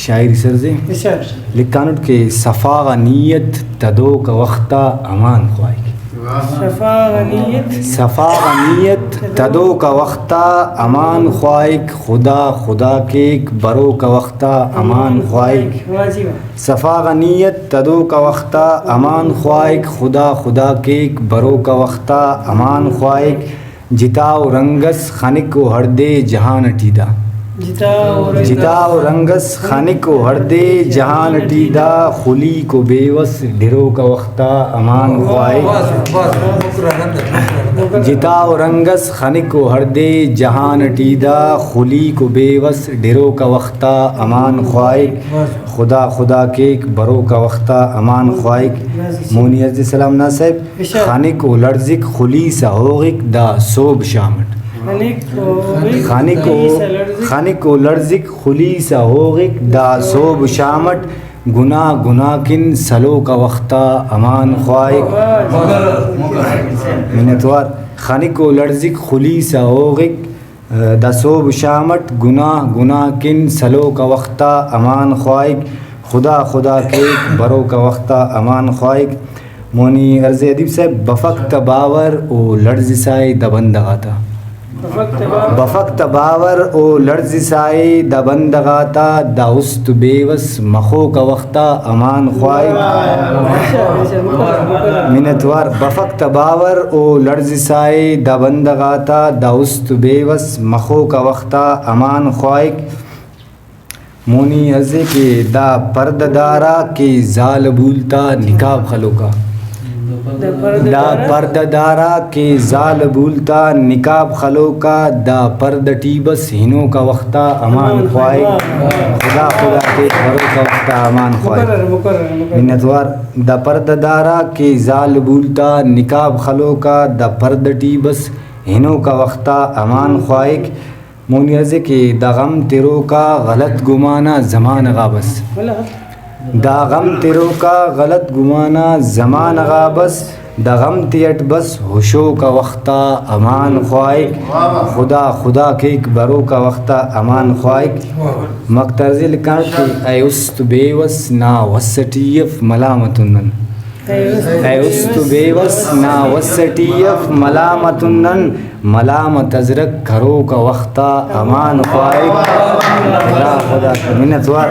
شاعری سرزے لکھانٹ کے صفا نیت تدو کا وقتا امان خواہی صفا نیت تدو کا وقتا امان خواہک خدا کے برو کا وقتا امان خواہک صفا نیت تدو کا وقتا امان خواہک خدا کے برو کا وقتا امان خواہک جتاؤ رنگس خنک و ہردے جہان ٹیدا جتاؤ رنگس خنک و ہردے جہان ٹیدا خلی کو بیوس ڈھرو کا وقتا امان خواہک جتاؤ رنگس خنک و ہردے جہان ٹیدا خلی کو بیوس ڈھرو کا وقتا امان خواہک خدا کے برو کا وقتا امان خواہک مونی عزیز السلام نا صاحب خانق و لرزک خلی سا ہوغک دا صوب شامٹ خانق و لرزک خلی سا ہوغک دا صوب شامٹ گناہ کن سلو کا وقتا امان خواہک منتوار خانق و لرزک خلی سا ہوغک دا صوب شامٹ گناہ کن سلو کا وقتا امان خواہک خدا کے برو کا وقتا امان خواہک مونی عرض ادیب صاحب بفقت باور او لرز سائے دبندغاتا بفقت باور او لرز سائے دبندغاتا داست بیوس مخو کا وقتا امان خواہک منتوار بفقت باور او لرز سائے دبندغاتا داست بیوس مخو کا وقتا امان خواہک مونی عزے کے دا پرد دارا کے زال بولتا نکاب خلو کا دا پرد دارا کے زال بولتا نکاب خلو کا دا پرد ٹیبس ہنو کا وقتا امان خواہک خدا کے برو کا وقتا امان خواہک منتوار دا پرد دارا کے زال بولتا نکاب خلو کا دا پرد ٹیبس ہنو کا وقتا امان خواہک مونی عزے کے دا غم تیرو کا غلط گمانا زمان غابس دا غم تیرو کا غلط گمانا زمان غابس دا غم تیٹ بس ہوشو کا وقتا امان خواہک خدا کے برو کا وقتا امان خواہک مقترز لکھان کی اے است بیوس نا وسٹیف ملامتنن اے است بیوس نا وسٹیف ملامتنن ملامت ازرک کرو کا وقتا امان خواہک خدا منتوار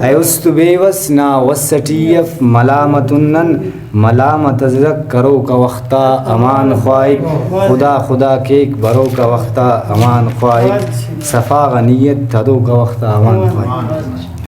اے است بیوس نا وسٹیف ملامتنن ملامت ازرک کرو کا وقتا امان خواہک خدا کے برو کا وقتا امان خواہک صفا نیت تدو کا وقتا امان خواہک